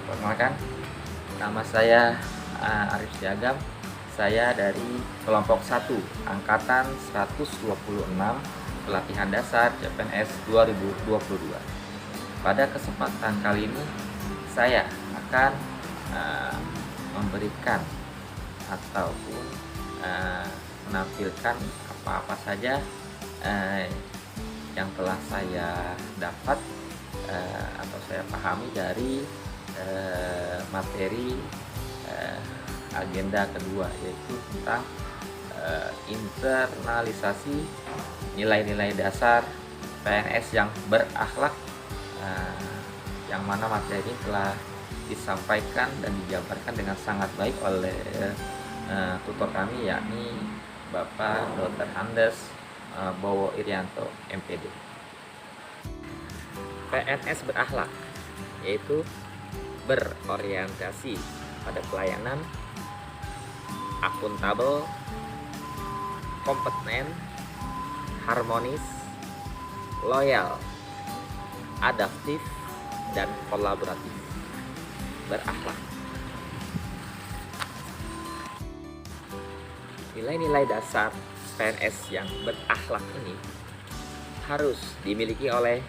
Perkenalkan, nama saya Arif Siagam. Saya dari kelompok 1 angkatan 126 pelatihan dasar CPNS 2022. Pada kesempatan kali ini saya akan memberikan ataupun menampilkan apa-apa saja yang telah saya dapat atau saya pahami dari materi agenda kedua, yaitu tentang internalisasi nilai-nilai dasar PNS yang berakhlak, yang mana materi ini telah disampaikan dan dijabarkan dengan sangat baik oleh tutor kami, yakni Bapak Dr. Handes Bowo Irianto, MPD. PNS berakhlak yaitu berorientasi pada pelayanan, akuntabel, kompeten, harmonis, loyal, adaptif, dan kolaboratif. Berakhlak. Nilai-nilai dasar PNS yang berakhlak ini harus dimiliki oleh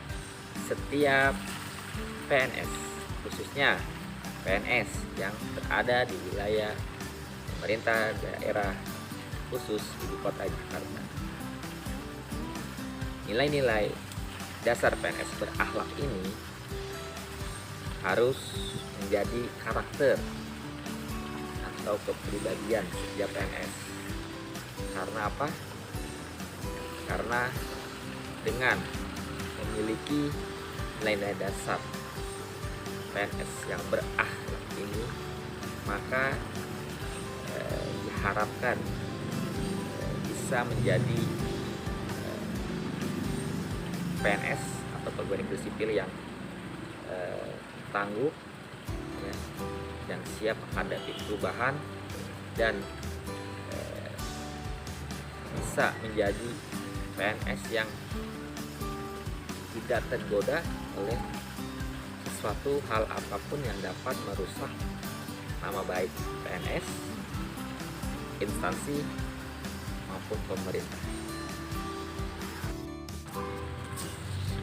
setiap PNS, khususnya PNS yang berada di wilayah pemerintah daerah khusus ibu kota Jakarta. Nilai-nilai dasar PNS berakhlak ini harus menjadi karakter atau kepribadian setiap PNS. Karena apa? Karena dengan memiliki nilai-nilai dasar PNS yang berakhlak ini, maka diharapkan bisa menjadi PNS atau pegawai negeri sipil yang tangguh, ya, dan siap menghadapi perubahan, dan bisa menjadi PNS yang tidak tergoda oleh sesuatu hal apapun yang dapat merusak nama baik PNS, instansi, maupun pemerintah.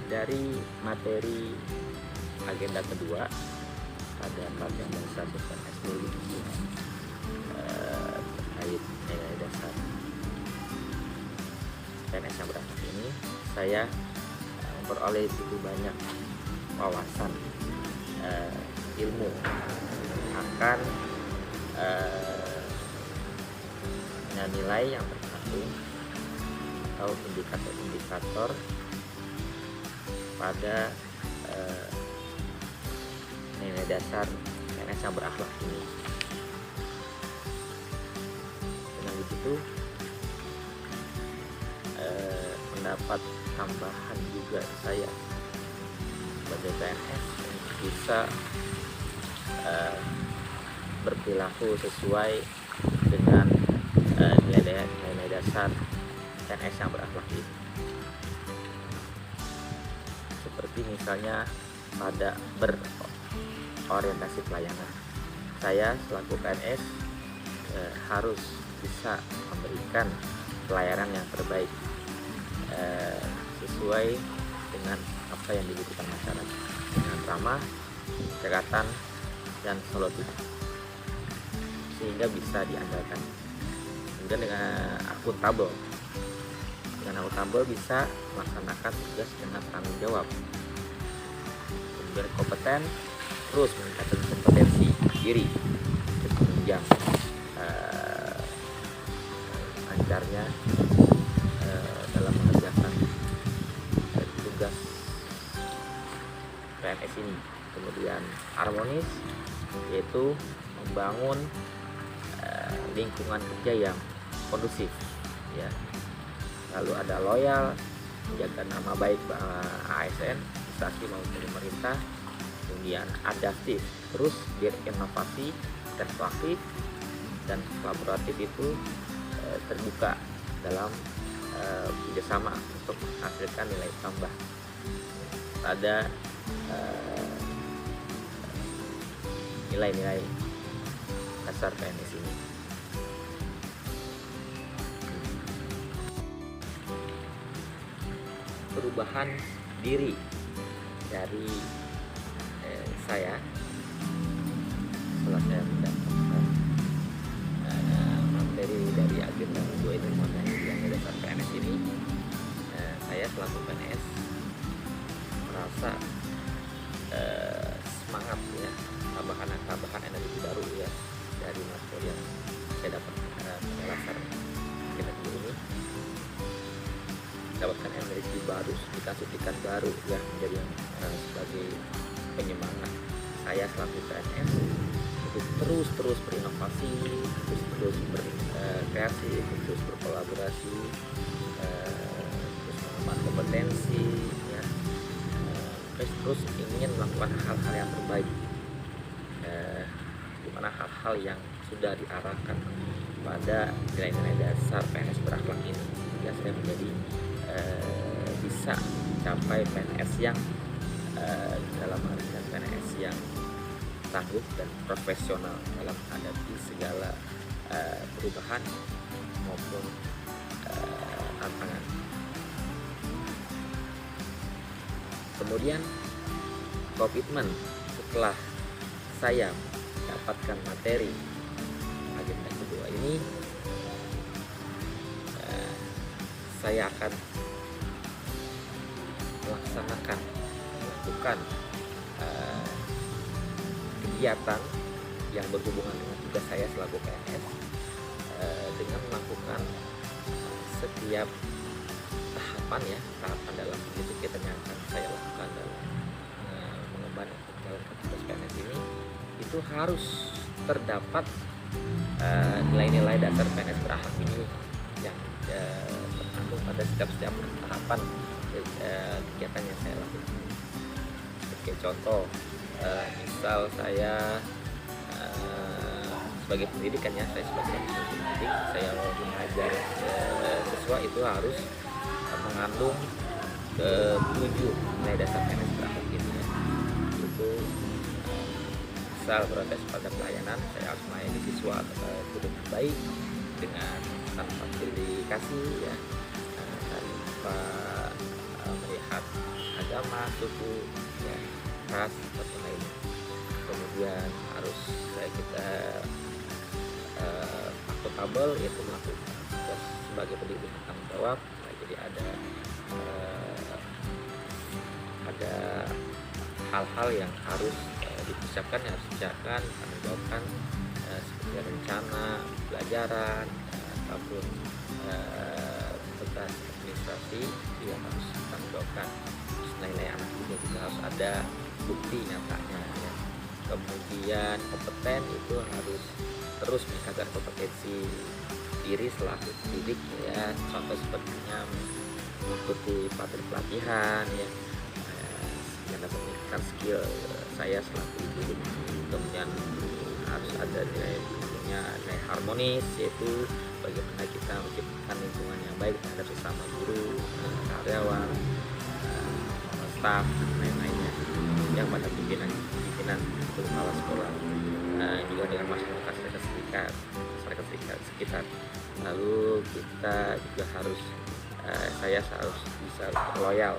Dari materi agenda kedua pada pelatihan dasar PNS terkait nilai dasar PNS yang berakhlak ini, saya memperoleh begitu banyak wawasan ilmu akan nilai yang terkandung atau indikator-indikator pada nilai dasar PNS yang berakhlak ini. Dengan begitu mendapat tambahan juga saya sebagai PNS untuk bisa berperilaku sesuai dengan nilai dasar PNS yang berakhlak ini. Seperti misalnya pada berorientasi pelayanan, saya selaku PNS harus bisa memberikan pelayanan yang terbaik sesuai dengan apa yang dibutuhkan masyarakat, dengan ramah, cekatan, dan solutif, sehingga bisa diandalkan. Kemudian dengan akuntabel bisa melaksanakan tugas dengan tanggung jawab. Kemudian kompeten, terus meningkatkan kompetensi diri untuk menunjang lancarnya dalam mengerjakan tugas PNS ini. Kemudian harmonis, yaitu membangun lingkungan kerja yang kondusif, ya. Lalu ada loyal, menjaga nama baik ASN, instansi maupun pemerintah. Kemudian adaptif, terus berinovasi dan proaktif, dan kolaboratif itu terbuka dalam kerjasama untuk menghasilkan nilai tambah pada nilai-nilai dasar PNS ini. Perubahan diri dari saya setelah saya mendapatkan materi dari agenda 2 itu mengenai nilai dasar PNS ini, saya selaku PNS merasa semangat ya, tambahan energi baru ya dari materi yang saya dapat pada dasar agenda 2 ini, dapatkan energi baru, suntikan baru ya, menjadi sebagai penyemangat saya selaku PNS untuk terus berinovasi, terus berkreasi, terus berkolaborasi, terus mengemban kompetensi ya, terus ingin melakukan hal-hal yang terbaik, di mana hal-hal yang sudah diarahkan pada nilai-nilai dasar PNS berakhlak ini ya, saya menjadi bisa mencapai PNS yang dalam artian PNS yang tangguh dan profesional dalam menghadapi segala perubahan maupun tantangan. Kemudian komitmen setelah saya mendapatkan materi agenda kedua ini, saya akan melakukan kegiatan yang berhubungan dengan tugas saya selaku PNS, dengan melakukan setiap tahapan dalam kegiatan yang akan saya lakukan dalam mengemban atau menjalankan tugas PNS ini, itu harus terdapat nilai-nilai dasar PNS berakhlak ini yang terkandung pada setiap tahapan kegiatan yang saya lakukan. Sebagai contoh, misal saya sebagai pendidikan ya, saya sebagai pendidik, saya mengajar siswa itu harus mengandung 7 nilai dasar PNS berakhlak ini ya. Itu misal protes pada pelayanan, saya harus melayani siswa dengan baik, dengan tanpa verifikasi ya, tanpa melihat agama, suku ya, ras atau lainnya. Kemudian harus kita akuntabel, yaitu melakukan tugas sebagai pendidik tanggung jawab. Nah, jadi ada hal-hal yang harus dipersiapkan, tanggung jawabkan, seperti rencana pelajaran ataupun tugas administrasi yang harus tanggung jawabkan. Nilai anak juga harus ada bukti nyatanya ya. Kemudian kompeten itu harus terus meningkatkan kompetensi diri selaku pendidik ya, contoh sepertinya mengikuti pelatihan ya, yang dapat meningkatkan skill saya selaku pendidik. Kemudian harus ada nilai harmonis, yaitu bagaimana kita menciptakan lingkungan yang baik terhadap sesama guru, karyawan, staf, dan lain-lainnya yang pada pimpinan kepala sekolah, juga dengan masyarakat sekitar. Lalu kita juga harus saya harus bisa loyal,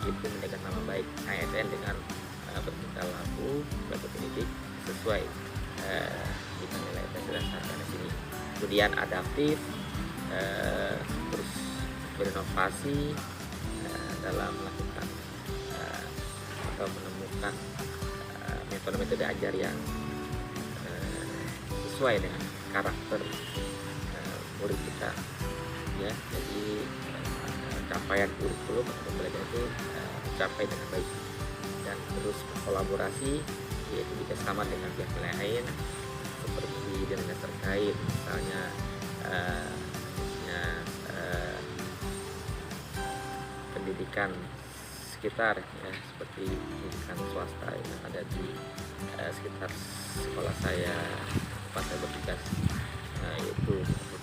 itu menjaga nama baik ASN dengan bertingkah laku sebagai pendidik sesuai dengan nilai dasar PNS ini. Kemudian adaptif, terus berinovasi dalam melakukan atau menemukan metode-metode ajar yang sesuai dengan karakter murid kita ya. Jadi capaian kurikulum atau pembelajaran itu tercapai dengan baik, dan terus berkolaborasi, yaitu bekerjasama dengan pihak lain seperti dinas terkait, misalnya pendidikan sekitar ya, seperti pendidikan swasta yang ada di sekitar sekolah saya tempat saya bertugas, yaitu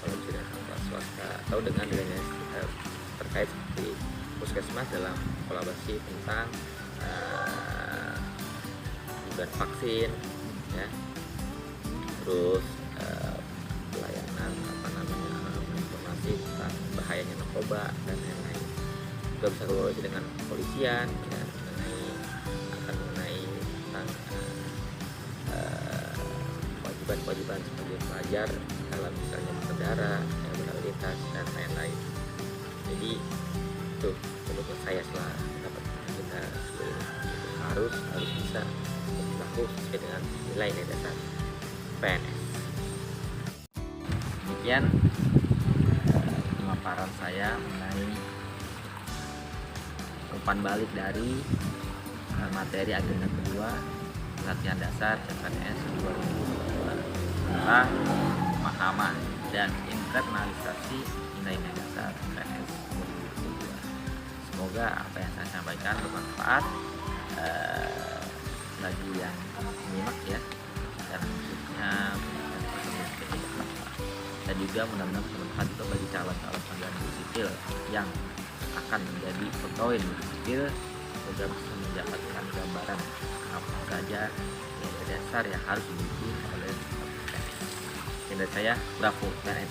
kolaborasi dengan swasta atau dengan dinas terkait seperti puskesmas dalam kolaborasi tentang pemberian vaksin ya. Terus pelayanan informasi tentang bahayanya narkoba dan lain-lain. Juga bisa kolaborasi dengan kepolisian ya, mengenai tentang kewajiban sebagai pelajar dalam misalnya berkendara, berlalu lintas dan lain-lain. Jadi itu menurut saya setelah dapat kita harus bisa berlaku sesuai dengan nilai dasar PNS. Demikian pemaparan saya mengenai umpan balik dari materi agenda kedua latihan dasar CPNS 2022 tentang pemahaman dan internalisasi nilai-nilai dasar CPNS 2022. Semoga apa yang saya sampaikan bermanfaat bagi yang menyimak ya, dan khususnya dan juga mudah-mudahan bermanfaat juga bagi calon-calon pegawai sipil yang akan menjadi pegawai negeri sipil. Semoga bisa mendapatkan gambaran apa saja nilai dasar yang harus dimiliki oleh PNS. Dari saya, Bravo PNS.